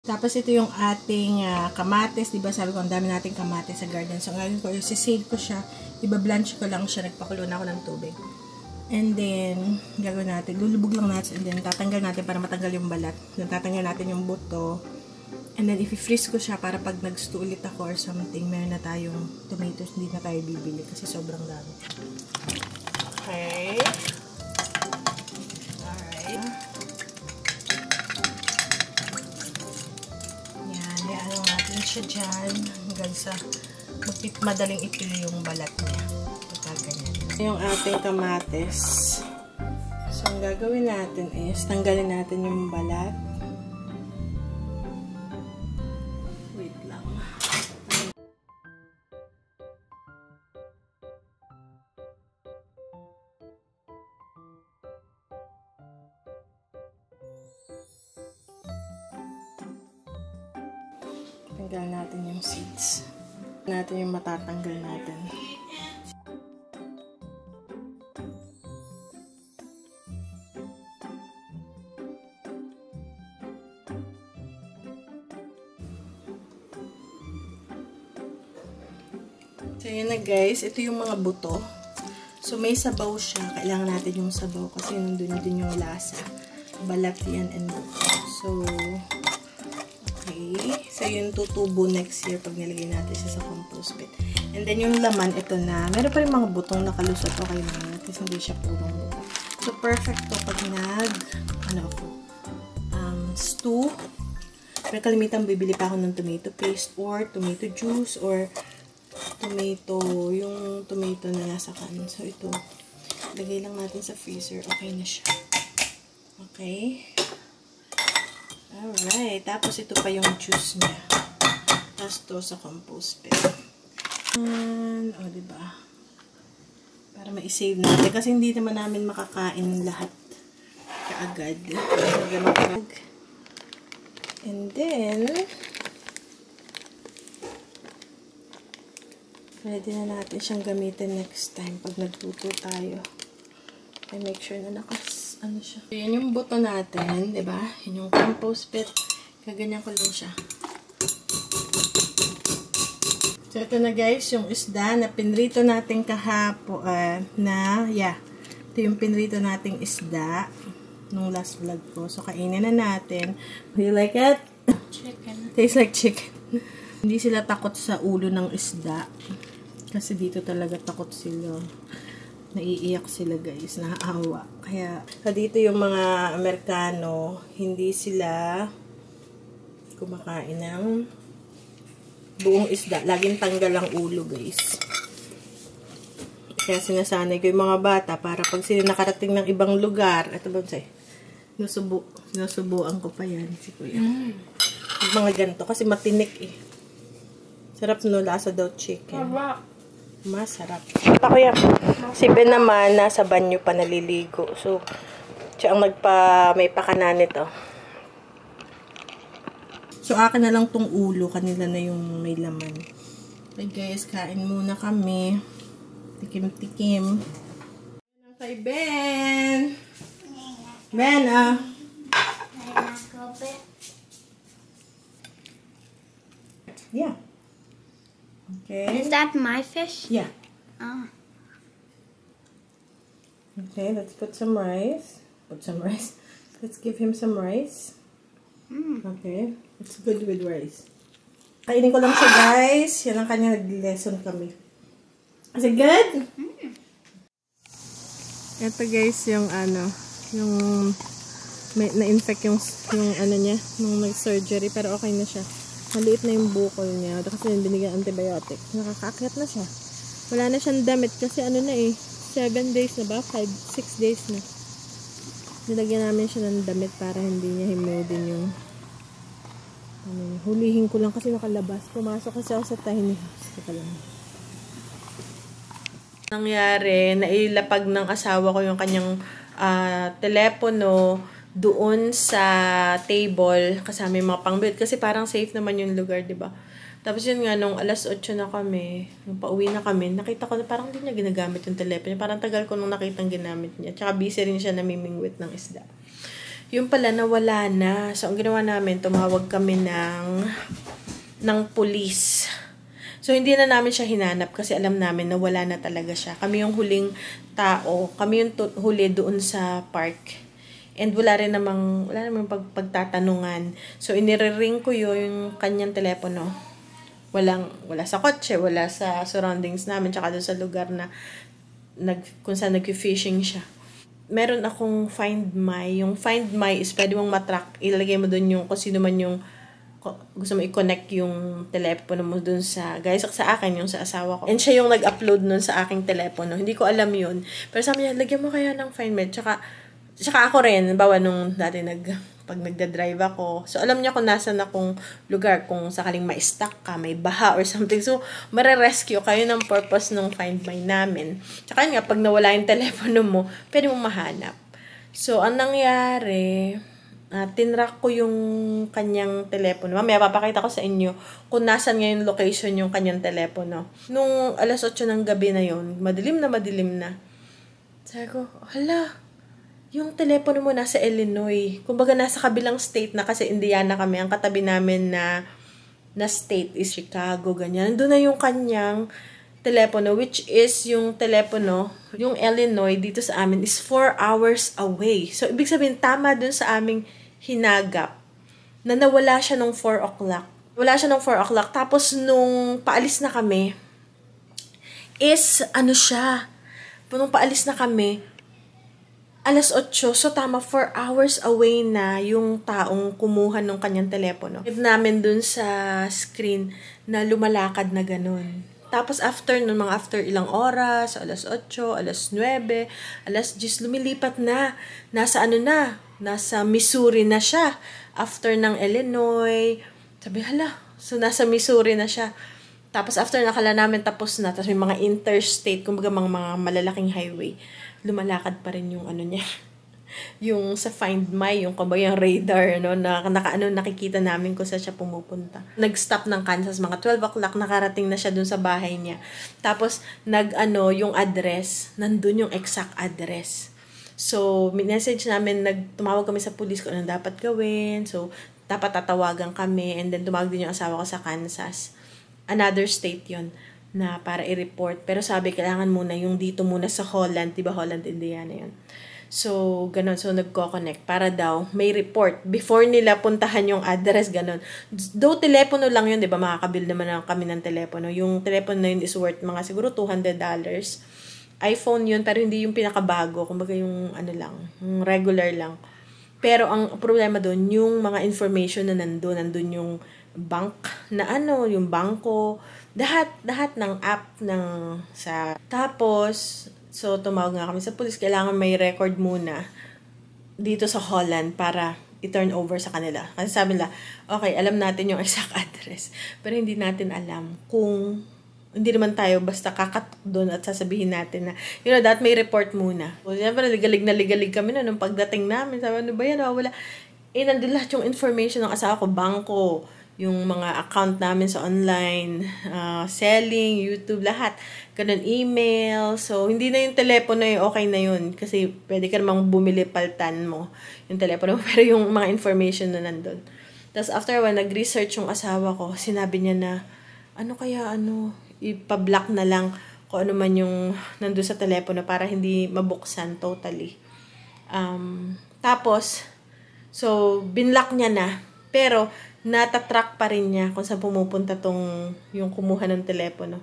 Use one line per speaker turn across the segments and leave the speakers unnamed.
Tapos ito yung ating kamates, 'di ba? Sabi ko ang dami nating kamates sa garden. So ngayon ko i-save ko siya, iba-blanch ko lang siya, nagpakulo na ako ng tubig. And then gagawin natin, lulubog lang natin and then tatanggal natin para matanggal yung balat. Then tatanggal natin yung buto. And then i-freeze ko siya para pag nag-stew ulit ako or something, meron na tayong tomatoes, hindi na tayo bibili kasi sobrang dami. Okay. Alright. Siya dyan hanggang sa madaling ipili yung balat niya. Ganyan. Yung ating kamates. So, ang gagawin natin is tanggalin natin yung balat. Wait lang. Tanggal natin yung seeds. Natin yung matatanggal natin. So, yun na guys. Ito yung mga buto. So, may sabaw siya. Kailangan natin yung sabaw kasi nandun din yung lasa. Balat yan and buto. So, so, yun tutubo next year pag nilagay natin siya sa compost pit. And then, yung laman, ito na. Meron pa rin mga butong nakalusot. Okay na. Kasi hindi siya purong buto. So, perfect to pag stew. Pero kalimitan, bibili pa ako ng tomato paste or tomato juice or yung tomato na nasa can. So, ito. Lagay lang natin sa freezer. Okay na siya. Okay. Alright. Tapos, ito pa yung juice niya. Tapos, to sa compost pit. Diba? Para ma-save natin. Kasi hindi naman namin makakain lahat kaagad. And then, ready na natin siyang gamitin next time pag nagluto tayo. I make sure na siya. So, yan yung buto natin, diba? Yan yung compost pit. Kaganyan ko lang siya. So, ito na guys, yung isda na pinrito natin kahapon, ito yung pinrito nating isda nung last vlog ko. So, kainin na natin. Do you like it?
Chicken.
Tastes like chicken. Hindi sila takot sa ulo ng isda. Kasi dito talaga takot sila. Naiiyak sila guys, naaawa. Kaya dito yung mga Amerikano, hindi sila kumakain ng buong isda. Laging tanggal ang ulo guys. Kaya sinasanay ko yung mga bata para pag sila nakarating ng ibang lugar, ito ba sa'yo? Sinusubuan ko pa yan si kuya. Mga ganito kasi matinik eh. Sarap no, lasa daw chicken. Masarap. Ako yan. Si Ben naman, nasa banyo pa naliligo. So, siya ang may pakana nito. So, akin na lang tong ulo. Kanila na yung may laman. Okay guys, kain muna kami. Tikim-tikim. Kay Ben. Ben, yeah. Okay.
Is that my fish?
Yeah.
Oh.
Okay, let's put some rice. Let's give him some rice. Okay. It's good with rice. Kainin ko lang siya, guys. Yan ang kanya nag-lesson kami. Is it good? Ito, guys, yung na-infect yung niya, nung nag-surgery, pero okay na siya. Maliit na yung bukol niya. Kasi binigyan antibiotic. Nakakaakyat na siya. Wala na siyang damit kasi 7 days na ba? 6 days na. Nilagyan namin siya ng damit para hindi niya himodin yung hulihin ko lang kasi nakalabas. Pumasok kasi ako sa tiny house. Teka lang. Nangyari, nailapag ng asawa ko yung kanyang telepono doon sa table kasama yung mga pangbiot kasi parang safe naman yung lugar, diba? Tapos yun nga, nung alas 8 na kami, nung pauwi na kami, nakita ko na parang hindi niya ginagamit yung telepono. Parang tagal ko nung nakitang ginamit niya. Tsaka busy rin siya namimingwit ng isda. Yung pala, nawala na. So, ang ginawa namin, tumawag kami ng police. So, hindi na namin siya hinanap kasi alam namin na wala na talaga siya. Kami yung huling tao. Kami yung huli doon sa park. And wala namang pagtatanungan. So, inire-ring ko yung kanyang telepono. Wala sa kotse, wala sa surroundings namin, tsaka doon sa lugar na kung saan nag-fishing siya. Meron akong Find My. Yung Find My is pwede mong matrack. Ilagay mo dun yung kung sino man yung gusto mo i-connect yung telepono mo dun gaya sa akin, yung sa asawa ko. And siya yung nag-upload nun sa aking telepono. Hindi ko alam yun. Pero sabi niya, lagyan mo kaya ng Find My. Tsaka ako rin, bawa nung dati pag nagda-drive ako. So, alam niya kung nasan akong lugar, kung sakaling ma-stuck ka, may baha or something. So, mare-rescue kayo ng purpose ng Find My namin. Tsaka nga, pag nawala yung telepono mo, pwede mong mahanap. So, ang nangyari, tinrack ko yung kanyang telepono. Mamaya, papakita ko sa inyo kung nasan nga yung location yung kanyang telepono. Nung 8:00 ng gabi na yun, madilim na. Sabi ko, hala, yung telepono mo nasa Illinois. Kumbaga nasa kabilang state na kasi Indiana kami. Ang katabi namin na state is Chicago, ganyan. Nandun na yung kanyang telepono, which is yung telepono, yung Illinois dito sa amin is 4 hours away. So, ibig sabihin, tama dun sa aming hinagap na nawala siya nung 4 o'clock. Wala siya nung 4 o'clock. Tapos, nung paalis na kami, nung paalis na kami, 8:00, so tama, 4 hours away na yung taong kumuha ng kanyang telepono. Give namin dun sa screen na lumalakad na ganun. Tapos after ilang oras, 8:00, 9:00, 10:00, lumilipat na. Nasa Missouri na siya. After ng Illinois, sabi, hala, so nasa Missouri na siya. Tapos after nakala namin tapos na, tapos may mga interstate, kumbaga mga malalaking highway, lumalakad pa rin yung niya. Yung sa Find My, yung radar, nakikita namin kung saan siya pumupunta. Nag-stop ng Kansas, mga 12 o'clock, nakarating na siya dun sa bahay niya. Tapos, yung address, nandun yung exact address. So, message namin, tumawag kami sa police kung anong dapat gawin. So, dapat tatawagan kami. And then, tumawag din yung asawa ko sa Kansas. Another state yon na para i-report. Pero sabi, kailangan muna yung dito muna sa Holland. Diba Holland, Indiana yun. So, ganun. So, nagko-connect para daw may report. Before nila puntahan yung address, ganun. Though, telepono lang yun, diba? Makakabil naman kami ng telepono. Yung telepono na yun is worth mga siguro $200. iPhone yun, pero hindi yung pinakabago. Kumbaga yung yung regular lang. Pero ang problema doon, yung mga information na nandun yung bank na yung bangko, lahat ng app tapos, so tumawag nga kami sa police, kailangan may record muna dito sa Holland para i-turn over sa kanila. Kasi sabi nila, okay, alam natin yung exact address, pero hindi natin alam kung, hindi naman tayo basta kakatok doon at sasabihin natin na, that may report muna. So, siyempre, ligalig kami nung pagdating namin. Sabi, ano ba yan? Wala. Nandun lahat yung information ng asawa ko, bangko, yung mga account namin sa online, selling, YouTube, lahat. Ganun, email. So, hindi na yung telepono okay na yun. Kasi pwede ka namang bumili, paltan mo yung telepono. Pero yung mga information na nandun. Tapos after a while, nag-research yung asawa ko. Sinabi niya na, ipa-block na lang kung ano man yung nandun sa telepono para hindi mabuksan totally. Tapos, so, binlock niya na. Pero, natatrack pa rin niya kung saan pumupunta yung kumuha ng telepono.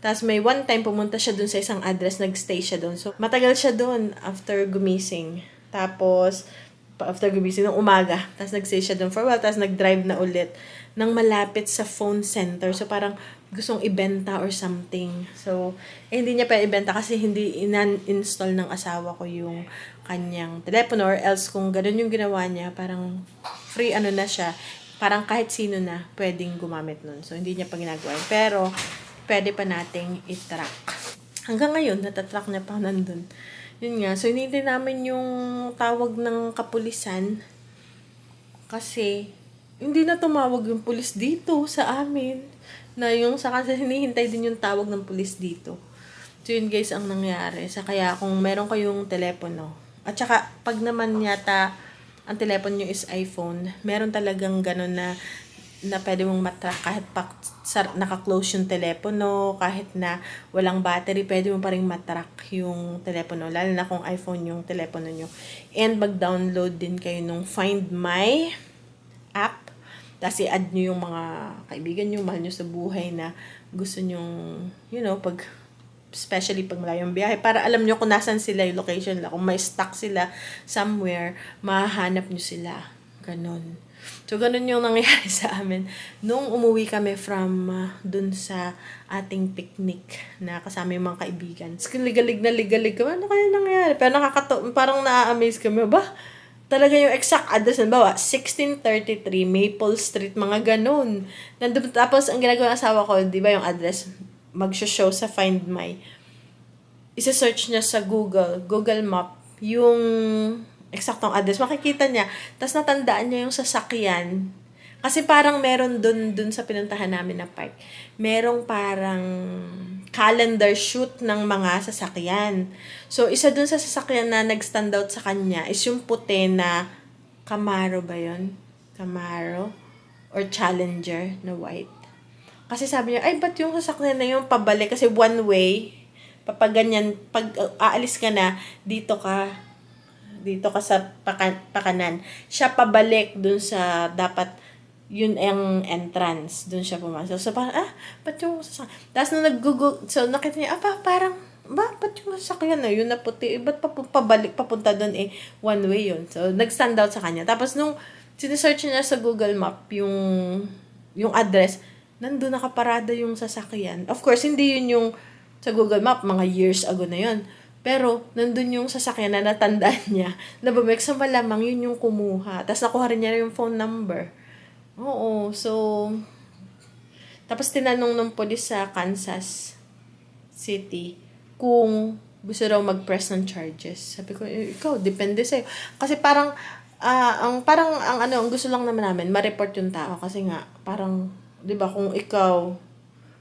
Tapos may one time pumunta siya dun sa isang address, nagstay siya dun. So, matagal siya dun after gumising. Tapos, after gumising ng umaga, tapos nagstay siya dun for a while, tapos nag-drive na ulit nang malapit sa phone center. So, parang gustong ibenta or something. So, hindi niya pa ibenta kasi hindi install ng asawa ko yung kanyang telepono, or else kung ganun yung ginawa niya, parang free na siya. Parang kahit sino na pwedeng gumamit nun. So, hindi niya pa ginagawa. Pero, pwede pa nating i-track. Hanggang ngayon, natatrack niya pa nandun. Yun nga. So, hinihintay namin yung tawag ng kapulisan. Kasi, hindi na tumawag yung pulis dito sa amin. Na yung sa Kansas, hinihintay din yung tawag ng pulis dito. So, yun guys ang nangyari. Kaya kung meron kayong telepono. At saka, pag naman yata,
ang telepono nyo is iPhone, meron talagang ganun na pwede mong matrack kahit naka-close yung telepono, kahit na walang battery, pwede mo pa rin matrack yung telepono, lalo na kung iPhone yung telepono nyo. And mag-download din kayo nung Find My app, tapos i-add nyo yung mga kaibigan nyo, mahal nyo sa buhay na gusto nyo, especially pag malayong biyahe, para alam nyo kung nasan sila yung location nila, kung may stock sila somewhere, mahahanap nyo sila. Ganon. So, ganun yung nangyari sa amin. Nung umuwi kami from dun sa ating picnic na kasama yung mga kaibigan. Ligalig kami. Ano kaya nangyari? Pero parang na-amaze kami. Ba? Talaga yung exact address. Bawa, 1633 Maple Street. Mga ganun. Tapos, ang ginagawa ng asawa ko, di ba yung address? Mag-show sa Find My. Isa-search niya sa Google Map, yung eksaktong address, makikita niya. Tapos natandaan niya yung sasakyan. Kasi parang meron dun sa pinuntahan namin na park. Merong parang calendar shoot ng mga sasakyan. So, isa dun sa sasakyan na nag-stand out sa kanya is yung puti na Camaro ba yun? Camaro? Or Challenger na white. Kasi sabi niya, ay, ba't yung sasakyan na yung pabalik? Kasi one way, papaganyan, pag aalis ka na, dito ka sa pakanan. Siya pabalik dun sa dapat yun ang entrance. Dun siya pumasok. So, parang, ba't yung sasakyan? Tapos, nung nag-google, so, nakita niya, ba't yung sasakyan na yun na puti? Ba't pabalik, papunta dun one way yun. So, nag-stand out sa kanya. Tapos, nung sinesearch niya sa Google Map, yung address, nandun nakaparada yung sasakyan. Of course, hindi yun yung sa Google Map, mga years ago na yun. Pero, nandun yung sasakyan na natandaan niya. Nababalik sa malamang, yun yung kumuha. Tapos, nakuha rin niya yung phone number. Oo, so, tapos tinanong ng police sa Kansas City kung gusto raw mag-press ng charges. Sabi ko, ikaw, depende sa'yo. Kasi parang, ang gusto lang naman namin, ma-report yung tao. Kasi nga, parang, di ba, kung ikaw,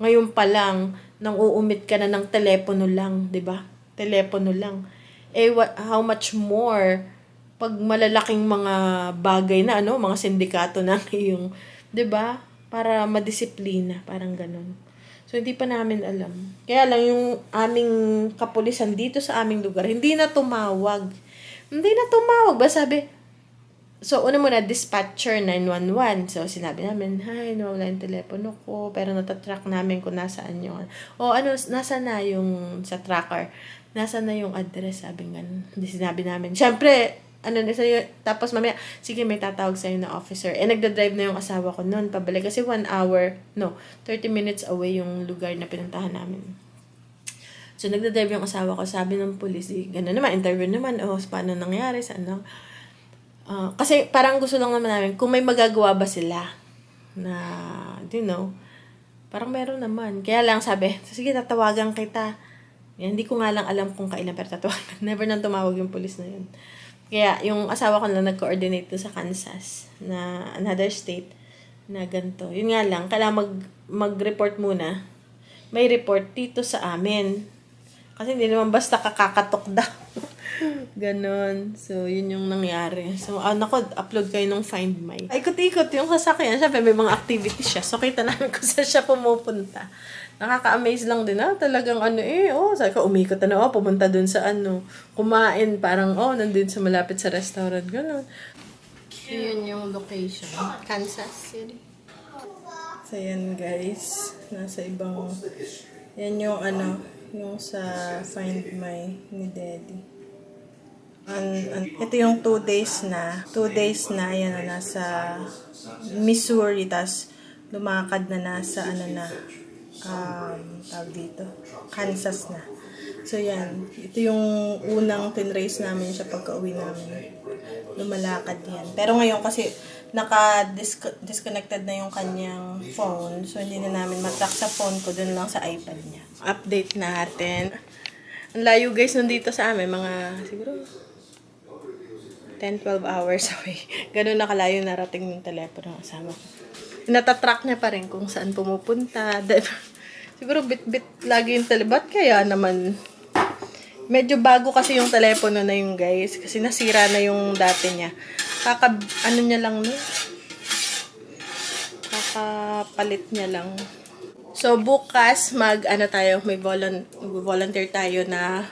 ngayon pa lang, nang uumit ka na ng telepono lang, di ba? Telepono lang. How much more pag malalaking mga bagay na, mga sindikato na yung, 'di ba? Para madisiplina, parang ganun. So, hindi pa namin alam. Kaya lang yung aming kapulisan dito sa aming lugar, hindi na tumawag. Ba sabi, so, una muna, dispatcher 911. So, sinabi namin, hi, nawala yung telepono ko, pero natatrack namin kung nasaan yung, nasa na yung sa tracker? Nasa na yung address? Sabi nga, hindi sinabi namin. Siyempre, tapos mamaya, sige, may tatawag sa'yo na officer. Nagdadrive na yung asawa ko noon, pabalik. Kasi 30 minutes away yung lugar na pinuntahan namin. So, nagdadrive yung asawa ko, sabi ng police, gano'n naman, interview naman, paano nangyari, saan lang. Kasi parang gusto lang naman namin, kung may magagawa ba sila na, parang meron naman. Kaya lang sabi, sige, tatawagan kita. Hindi ko nga lang alam kung kailan, pero tatawagan. Never nang tumawag yung police na yun. Kaya yung asawa ko lang nag-coordinate sa Kansas, na another state, na ganito. Yun nga lang, kailangan mag-report muna. May report dito sa amin. Kasi hindi naman basta kakakatok daw. Ganon. So, yun yung nangyari. So, upload kayo nung Find My. Ikot-ikot yung sasakyan. Siyempre, may mga activities siya. So, kita namin kung saan siya pumupunta. Nakaka-amaze lang din, talagang sabi ko, umikot pumunta dun sa kumain, parang, nandun sa malapit sa restaurant. Ganon. So, yun yung location. Kansas City. So, yan guys. Nasa ibang, yan yung yung sa Find My ni Daddy. Ito yung 2 days na. 2 days na, yan na nasa Missouri, tas lumakad na nasa tawag dito, Kansas na. So yan, ito yung unang tinrace namin siya pagka-uwi namin. Lumalakad yan. Pero ngayon kasi naka-disconnected na yung kanyang phone, so hindi na namin matrack sa phone ko, dun lang sa iPad niya. Update natin. Ang layo guys nandito sa amin, mga siguro 10-12 hours away. Ganun na kalayo narating yung telepono ng kasama ko. Natatrack niya pa rin kung saan pumupunta. Siguro bit-bit lagi yung telebat. Kaya naman, medyo bago kasi yung telepono na yung guys. Kasi nasira na yung dati niya. ano niya lang, no? Kakapalit niya lang. So, bukas, may volunteer tayo na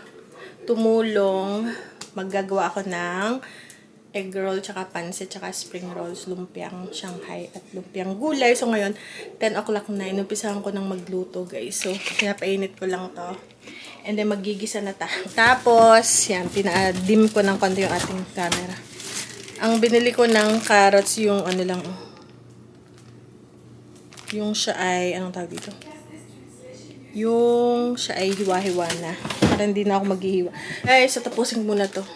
tumulong. Maggagawa ako ng egg roll, tsaka pansit, tsaka spring rolls, lumpiang Shanghai, at lumpiang gulay. So, ngayon, 10 o'clock na. Inumpisahan ko ng magluto, guys. So, pinapainit ko lang to. And then, magigisa na tayo. Tapos, yan, pina-dim ko ng konti yung ating camera. Ang binili ko ng carrots, yung ano lang, yung siya ay, anong tawag dito? Yung siya ay hiwa-hiwa na. Para hindi na ako maghihiwa. So tapusin muna to.